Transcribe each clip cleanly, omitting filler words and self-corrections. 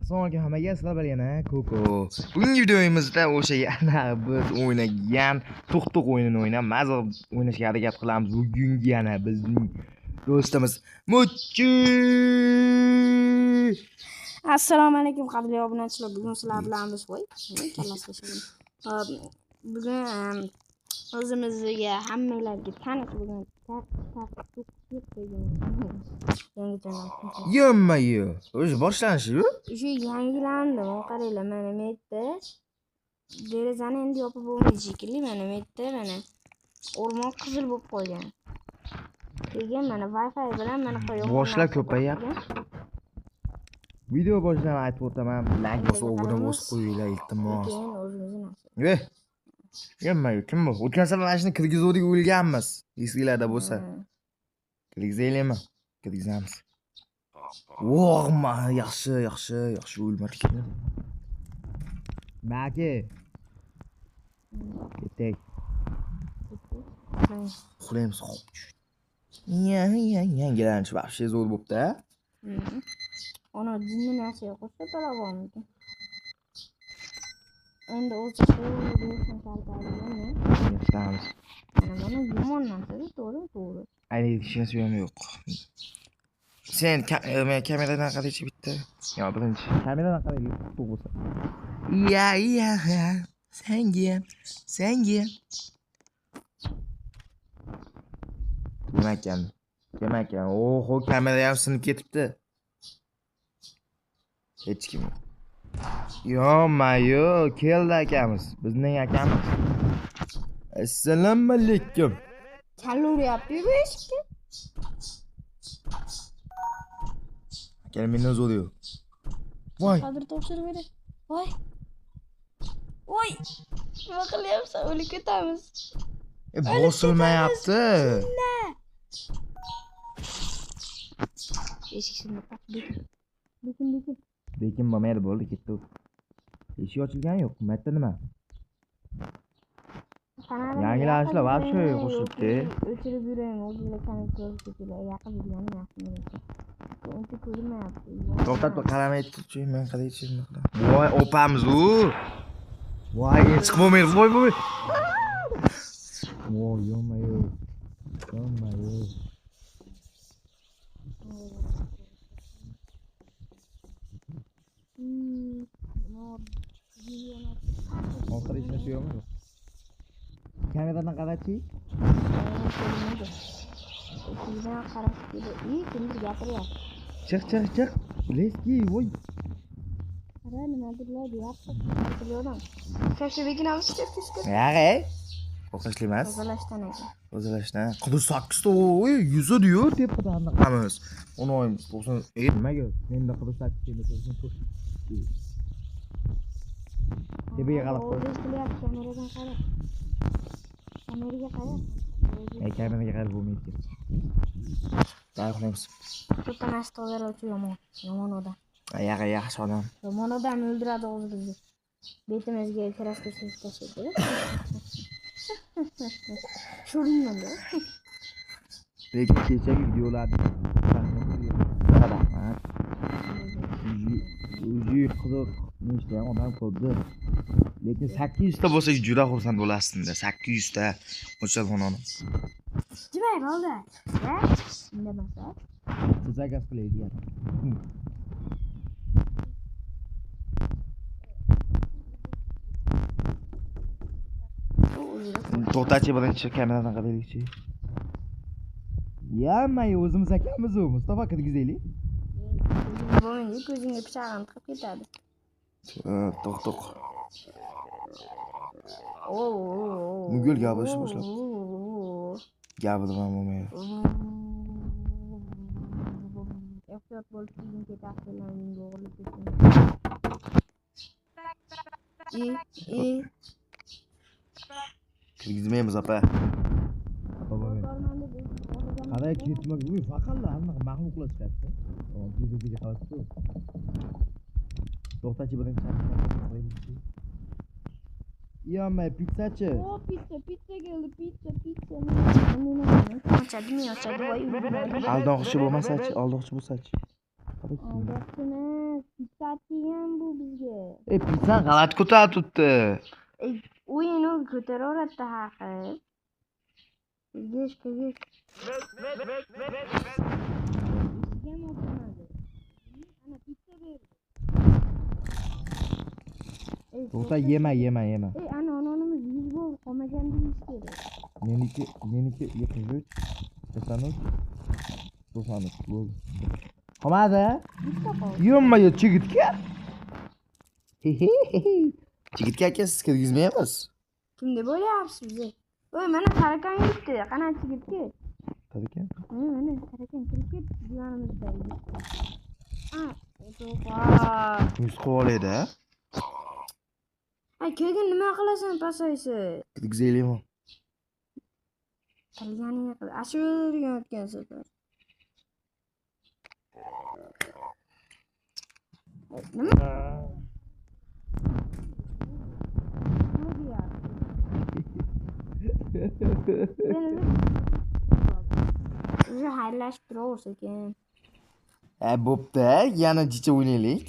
Assalomu alaykum hammaga, sizlar bilan yana Koko. Bugungi videomizda o'sha yana biz o'ynagan to'q o'yinini o'ynab, o'ynashga harakat qilamiz. Bugungi yana bizning do'stimiz Muchchi. Assalomu alaykum qadrli obunachilar. Bugun sizlar bilan biz bugun o'zimizga hammalarga taniq bo'lgan yangi kanal. Yommayo. O'zi boshlanishi-ku? Shu yangilandi. Qaranglar, mana bu yerda derazani endi yopib bo'lmaydi shekilli. Mana bu yerda mana o'rmon qizil bo'lib qolgan. Keyin mana Wi-Fi bilan mana qo'yib boshlar ko'payapti. Video boshidan aytib o'taman, like bosib obuna bo'lib qo'yinglar iltimos. Keyin o'zimizni nasib. Yommayo, kim bu? O'tgan safar mana shuni kirgizuvdik o'lganmiz. Esinglarda bo'lsa. Kirgizaylikmi? Kirgizamiz. Vo'g'ma, yaxshi o'lmadik. Maki. Ketek. Uxlaymiz. Yangilanish вообще zo'r bo'pti-a? Ona jinni narsaga qo'shsa talabomikin. Endi o'zimizni Yaxshimiz. mana yomon narsa, to'g'ri. Ayni ishimiz yo'q. Sen kameradan qaraychi bitta. Yo, birinchi. Kameradan qaraylik, to'g'ri bo'lsa. Ya. Senga. Demak. Oho, kamera ham sinib ketibdi. Hech kim yo'q. Yo, keldi akamiz. Bizning akamiz. Assalomu alaykum. Kalla uryapti-ku eshikka. Akam meni o'ziliyor. Voy. Qadr topshirib bering. Voy. Nima qilyapsan? O'lib ketamiz. Bosilmayapti. Eshik sinib qoldi. Lekin bo'lmaydi, bo'ldi, ketdi. Eshik ochilgani yo'q. Mayda nima? Yangilanishlar вообще qo'shilibdi. O'chirib yurang, o'zingizlar kanal ko'rsatinglar. Yaqin yurgani yaxshi. Uncha ko'rinmayapti. To'xtat, qaramay turchi, men qaraychi nima qilaman. Voy, opamiz u. Voy, chiqib bo'lmaydi. Voy. Voy, yo'mayo. Oxiri ishni suyamiz. Kameradan qarachi. Sizdan qarab keldi. Kimdir gapiryapti. Chiq. Leski, voy. Qara, nimadir deyapti. Bilmadim. Shoshibeginamiz chiqdi. Yag'ay. O'qishlimas. O'zlashdan. Qidir 8 ta, oy, 100 diyor tepadan qamiz. Uni oyimiz 90. Nimaga? Menda qidir 8 kilometrni to'sib. Tepaga qarab qo'y. Kameradan qarab. Kameraga qarab. Kameraga qarab bo'lmaydi. Darxonamiz. To'tamas tozalovchi yomon odam. Yaxshi odam. Yomon odam o'ldiradi o'zimizni. Betimizga kraska sepib tashlaydi. Sho'ringmanda. Lekin kechagi videolarni rahmat. Uji qiziq nechta odam ko'rdi. Lekin 800 ta bo'lsa juda xursand bo'lasizda. 800 ta o'chirxonani. Jimay bo'ldi. Indamasa. Zagas qilaydi yana. To'xtachi, birinchi kameradan qaraylikchi. Yamay, o'zimiz akamiz u. Mustafa kirgizaylik. Bo'lmaydi, ko'zingga pichog'im tiqib ketadi. To'q. Mugul gapirish boshlab. Gapirman bo'lmaydi. Ehtiyot bo'l, keyin ketasiz, o'g'irlik ketsin. Kirgizmaymiz apa. Qara ketmak, uy faqatlar anaqa maxluqlar chiqadi. Videoga qarashdi. To'xtachi birinchi. Yomay, pizzachi. Pizza keldi, pizza. Ochadi, voy. Aldoqchi bo'lmasa-chi, aldoqchi bo'lsa-chi. Aldatdimi? Pizza degan bu bizga. Pizzani g'alati ko'tarib turibdi. O'yin u ko'taraveradi har xil. Kirgiz. Ana pizza berdi. To'xta, yema. Ana onamiz 100 bo'ldi, qolmagan deyish kerak. Meniki 203, 93 bo'ldi. Qolmadi? Bitta qoldi. Yomma-yo chigitga. Chigitga aka siz kirgizmayapsiz. Kim deb o'ylayapsiz bizni? Voy, mana tarakan yuribdi. Qana chigitga. Tarakan? Mana tarakan kirib ketdi divanimizda. To'g'ri. Yuz qo'yadi. Keyin nima qilasan pasaysa? Kirgizaylikmi? Qilganingga qil. Ashulalarga o'tgan safar. Nima? O'zi xayrlashib turaversa ekan. Bo'pti, yana jicha o'ynaylik.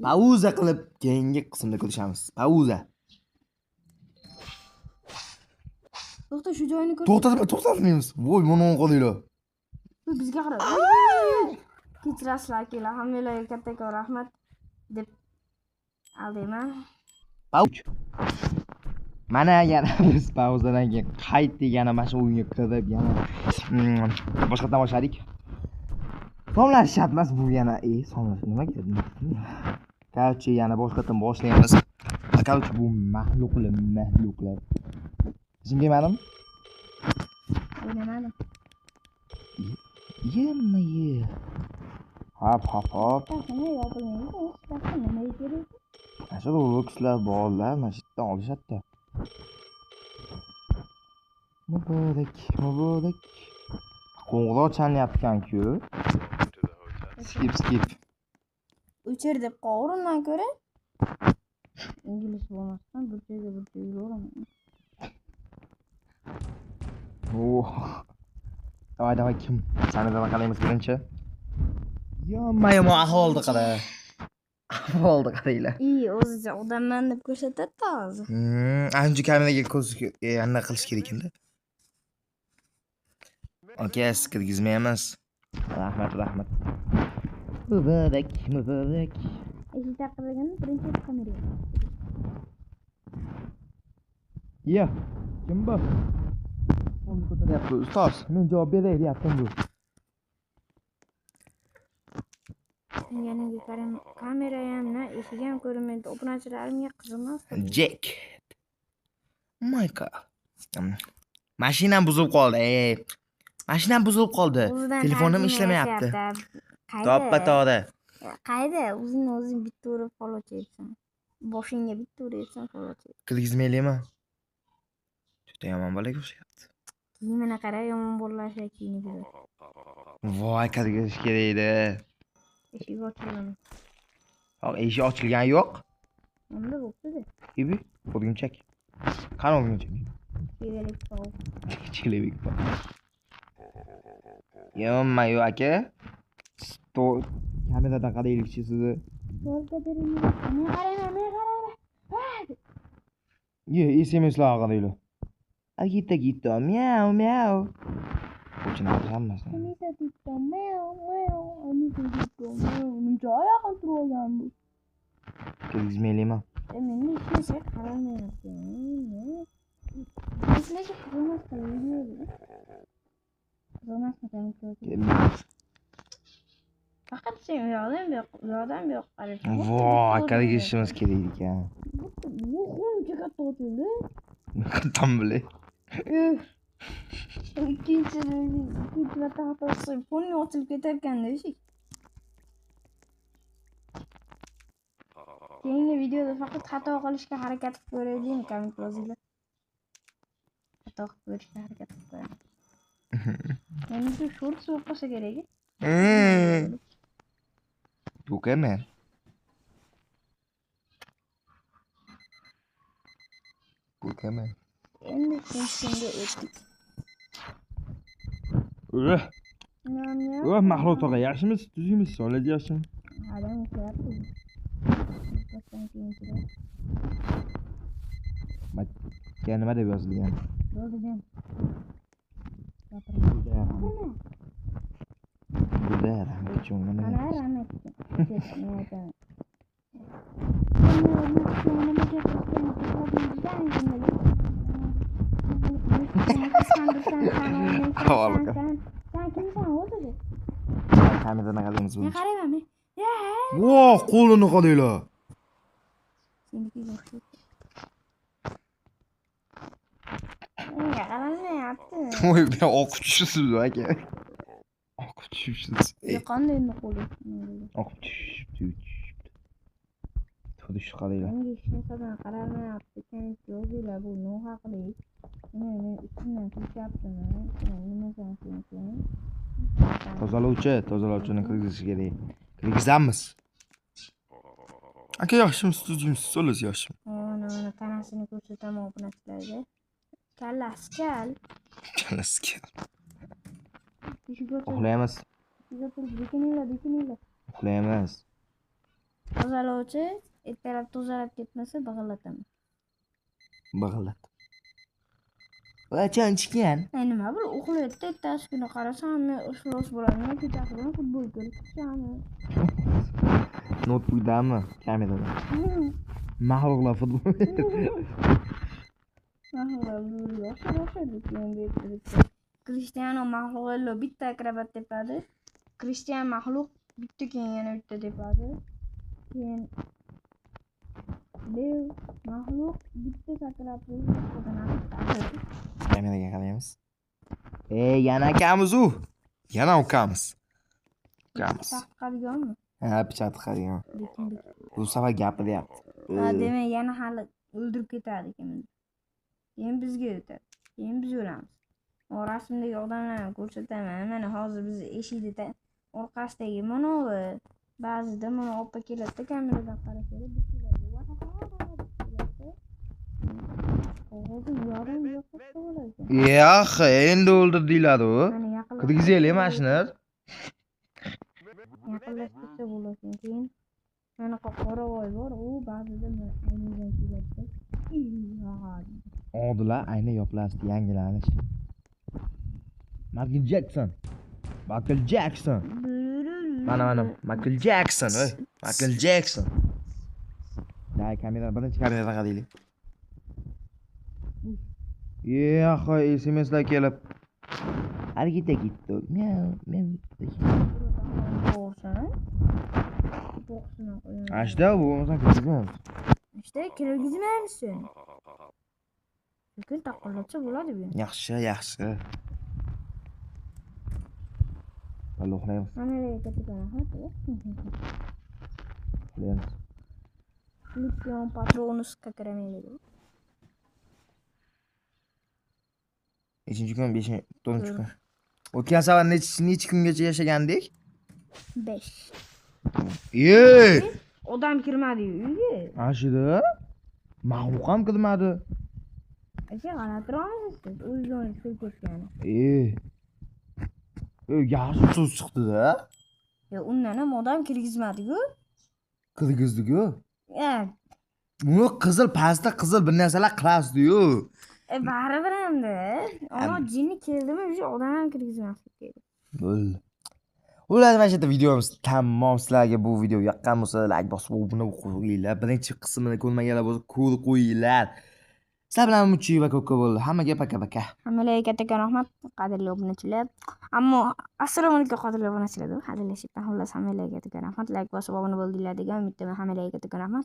Pauza qilib keyingi qismda ko'rishamiz. Pauza. To'xta, shu joyini ko'r. To'xtatmaymiz. Voy, buni qolinglar. Bizga qara. Kechirasizlar akalar, hammalarga kattakon rahmat deb aldingman. Pauch. Mana yana biz pauzadan keyin qaytdik, yana mana shu o'yinga kirib, yana boshqatdan boshladik. Somlar shart emas bu yana. Somlar nimaga? Короче, yana boshqatdan boshlaymiz. Короче, bu mahluqlar. Sizga ma'lum? O'ynamadim. Yemma. Hop. Qani yopilmaydi, nima kerak? Ashu Robloxlar borlar, mana shu yerdan olishadi. Muborak. Qo'ng'iroq chalinyapti-ku. Skip. O'chir deb qo'g'rimdan ko'ra ingliz bo'lmasdan burchaga yuraveraman. Davay kim? Sanidan qalaymiz birinchi. Yomma ahvolni qara. Ahvolni qaranglar. O'zicha odamman deb ko'rsatadi hozir. Anju kameraga ko'z yana qilish kerak endi. Aka, siz kirgizmaymiz. Rahmat. Muborak. Eshik taqilganda birinchi kamera. Kim bu? Qo'lni ko'taryapti. Ustoz, men javob beray deyaptim bu. Yana kamera ham, eshik ham ko'rinmaydi. Obunachilarimga qiziqmas. Jack. Michael. Mashinam buzilib qoldi. Telefonim ishlamayapti. To'g'ri. Qayda? O'zing bitta urib qolacaqsan. Boshingga bitta uraysan qolacaq. Kirgizmaylikmi? Juda yomon bolaga o'xshayapti. Kiyimini qara, yomon bolalar kiyinib yuradi. Voy, kirgizish kerak edi. Eshik ochilgan. Eshik ochilgani yo'q. Unda bo'pti-da. Ibi, o'rgimchak. Qani o'rgimchak? Chelebek bor. Yomma-yo aka. Kameradan qaraylik-chi sizni. Men qarayman. SMS'lar qaraylar. Agita, miau. O'chiramiz hammasini. Nimcha oyog'im turib olgan bu. Kirgizmaylikmi? Men hech qaramayapman. Sizlarga qaramasdan faqat sen yordam yo'q qarashing. Voy, kirgizishimiz kerak ekan. Bu xuncha katta ochildi. Qattan bilay. Ikkinchi marta xatosi fonni ochilib ketarkan-da eshik. Keyingi videoda faqat xato qilishga harakat qilib ko'raylik, komment yozinglar. Xato qilib ko'rishga harakat qilib ko'raman. Menimcha short bo'lib qolsa kerak. Bukaman. Endi senga o'tdik. O Mahmud tog'a, yaxshimisiz? Tuzukmisiz? Holati yaxshimi? Adam ishlayapti. Postdan keyinchiroq. Nima deb yozilgan? Yozilgan. Juda rahmat cho'ngini. Mana rahmat. Sen kimsan o'zi? Kameradan qaraymiz Men buni. qarayman. Vo, qo'lini qaranglar. Senikiga o'xshaydi. Menga qaramayapti. Voy, men oqib tushibsiz aka. Oqib tushibsiz. Qanday endi qo'li? Oqib tushibdi. Xuddi shu qaranglar. Menga hech narsadan qaramayapti. Keyin yozinglar bu no haqli. Men ichimdan kulishyaptimi? Nima qilishim? Tozalovchini kirgizish kerak. Kirgizamiz. Aka yaxshimisiz? Tuzukmisiz? So'lasi yaxshimi? Mana tanasini ko'rsataman obunachilarga. Kallasi kal. Kallasiga. Ishiga Uxlaymiz. bekininglar. Uxlaymiz. Tozalovchi ertalab tozalab ketmasa bag'illataman. Bag'illat. Va chanchigan. Nima bu uxlayapti, ertasi kuni qarasam men iflos bo'laman. Kechasi bilan futbol ko'rib chiqaman. Notebookdami? Kamerada. Mahluqlar futbol. Cristiano Mahluqlo bitta akrobat tepadi. Cristiano Mahluq bitta keyin yana bitta tepadi. Keyin Lev Mahluq bitta sakrab Kameraga qaraymiz. Yana akamiz u. Yana ukamiz. Ukamiz. Chiqadiganmi? Ha, pichoq chiqadigan. Lekin Bu safar gapiryapti. ha, demak yana hali o'ldirib ketadi kimdir. Keyin bizga o'tadi. Keyin biz o'lamiz. O rasmdagi odamlarni ko'rsataman. Mana hozir biz eshikda orqasidagi manovi ba'zida mana opa keladi kameradan qarashadi. Yo'q, endi o'ldirdinglar u. Kirgizaylik mana shuni. Yaqinlashtirsa bo'lasin. Keyin mana qoravoy bor, u ba'zida aynidan keladi. Odila ayni yoplashdi, yangilanish. Michael Jackson. Mana Michael Jackson, oy. Michael Jackson. Dai birinchi kameraga qaraylik. Yo'q, SMSlar kelib. Hargita ketdi. Men. Ashda bu o'zim kirgizmaymiz. İşte kirgizmaymiz. Lekin taqillatsa bo'ladi bu. Yaxshi. Hali uxlaymiz. Mana ketaman, ha? Uxlaymiz. Flipion patronus kakarameli. 5-kun, 4-kun. O'tgan safar necha kungacha yashagandik? 5. Odam kirmadi uyga. Ashida? Mahluq ham kirmadi. Aka, g'alatiroqmisiz siz? O'zingiz kirib ketgani. Yaxshi so'z chiqdi-da. Undan ham odam kirgizmadi-ku. Kirgizdi-ku. Buni qizil pastda qizil bir narsalar qilasdi-yu. Baribir hamda. Ammo jinni keldimi, o'sha odam ham kirgizmaslik kerak. Bo'ldi. Ular mana shu yerda videomiz tamom. Sizlarga bu video yoqqan bo'lsa, like bosib, obuna bo'lib qo'yinglar. Birinchi qismini ko'rmaganlar bo'lsa, ko'rib qo'yinglar. Sizlar bilan muchik va ko'p bo'ldi. Hammaga paka. Hammalarga kattakon rahmat, qadrli obunachilar. Ammo assalomu alaykum qadrli obunachilar deb hazillashibman. Xullas hammalarga kattakon rahmat, like bosib obuna bo'ldinglar degan umiddaman. Hammalarga kattakon rahmat.